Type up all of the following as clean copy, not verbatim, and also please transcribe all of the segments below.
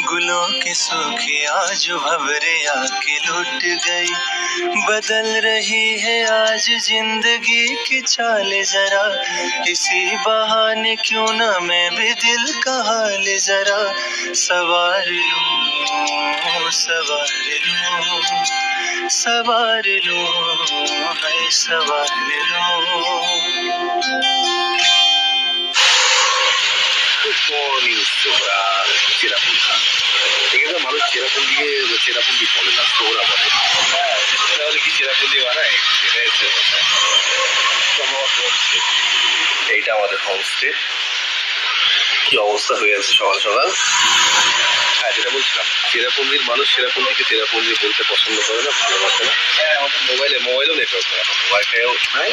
गुलों के सूखे आज भंवरे आके लुट गई। बदल रही है आज जिंदगी की चाल जरा, इसी बहाने क्यों ना मैं भी दिल का हाल जरा सवार लूं, सवार लूं, सवार लूं, है सवार लूं। Good morning Sohra, Cherrapunji. ঠিক আছে, মানুষ চেরাপুঞ্জিকে চেরাপুঞ্জি বলে না, সোহরা বলে। হ্যাঁ, তাহলে কি চেরাপুঞ্জি বানায়? সেটাই হচ্ছে কথা। হোমস্টে, এইটা আমাদের হোমস্টে। কি অবস্থা হয়ে আছে সকাল সকাল। হ্যাঁ, যেটা বলছিলাম, চেরাপুঞ্জির মানুষ চেরাপুঞ্জিকে চেরাপুঞ্জি বলতে পছন্দ করে না, ভালোবাসে না। হ্যাঁ, আমাদের মোবাইলেও নেটওয়ার্ক নেই, ওয়াইফাইও নাই,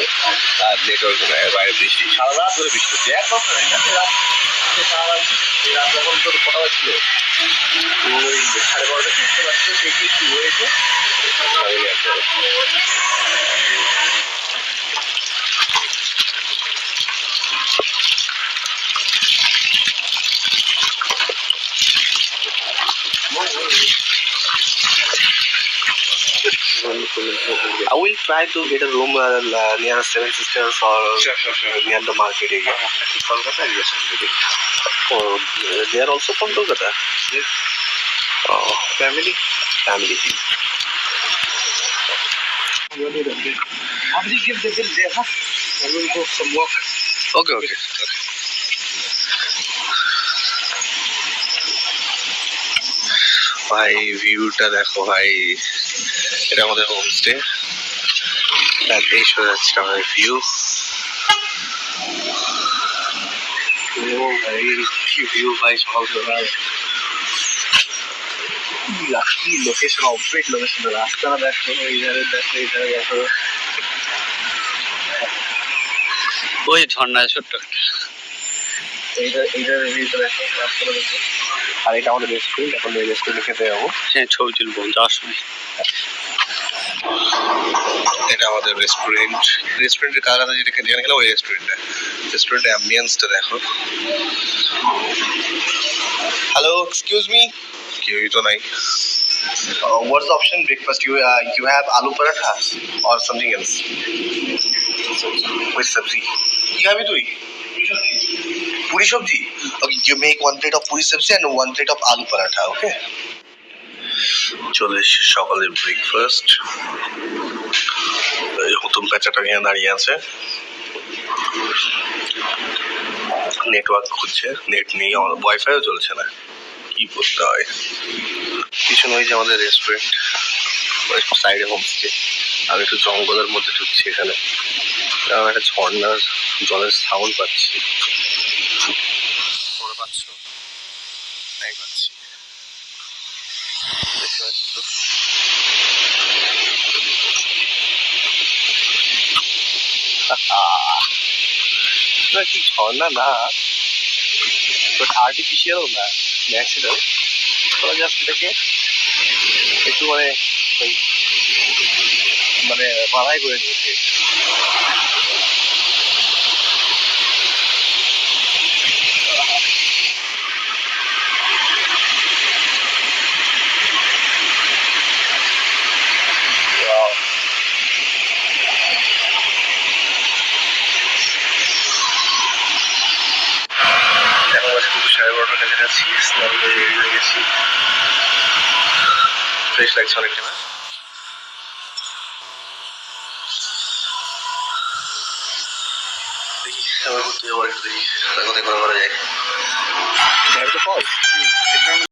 আর নেটওয়ার্ক নাই। বাইরে বৃষ্টি, সারা রাত ধরে বৃষ্টি হচ্ছে। এক বছর রাত যখন তোর কথা ছিল ওই 12:30 বুঝতে পারছিল, সেই কি শুরু হয়েছে। I will try to get a room near Seven Sisters or sure. Near the market area. Kolkata, yes, oh, they are also from Kolkata. Yes. Oh, family. Abhi give the bill there, huh? I will go some walk. Okay. ভাই ভিউটা দেখো ভাই, এটা আমাদের homestay. এই শোনা যাচ্ছে আমাদের ভিউ। ভাই কি ভিউ ভাই, সকাল সকাল লাকি লোকেশন, অপডেট লোকেশন। রাস্তাটা দেখো, এইধারে দেখো। ওই ঝর্ণা ছোট্ট এইটার ভিউটা দেখো, রাস্তাটা দেখো। আর এটা আমাদের রেস্টুরেন্ট, এখন এই রেস্টুরেন্টে খেতে যাবো। হ্যাঁ, ছবি তুলবো যাওয়ার সময়। এটা আমাদের রেস্টুরেন্টের কালার যেখানে গেলাম ওই রেস্টুরেন্টের অ্যাম্বিয়েন্সটা দেখো। হ্যালো, এক্সকিউজ মি, কেউই তো নাই। What's the option breakfast? You have aloo paratha or something else? With sabzi. কি খাবি তুই? পুরি সবজি? Okay, you make 1 plate of puri sabzi and 1 plate of aloo paratha, okay? চলে এসেছে সকালের ব্রেকফাস্ট। হুতুম প্যাঁচাটা এখানে দাঁড়িয়ে আছে, নেটওয়ার্ক খুঁজছে, নেট নেই, আমাদের ওয়াইফাইও চলছে না, কি করতে হয়। পিছনে ওই যে আমাদের রেস্টুরেন্ট, সাইডে হোমস্টে। আমি একটু জঙ্গলের মধ্যে ঢুকছি এখানে, কারণ একটা ঝর্ণার জলের সাউন্ড পাচ্ছি। পাচ্ছ? তাই পাচ্ছি, দেখতে পাচ্ছি তো। কি ঝর্ণা না, বাট আর্টিফিশিয়ালও না, ন্যাচারাল। ওরা জাস্ট এটাকে একটু মানে বাধাই করে নিয়েছে। স্নান করে রেডি হয়ে গেছি, ফ্রেশ লাগছে অনেকটা না? দেখি আবার ঘুরতে যাবো, একটু দেখি।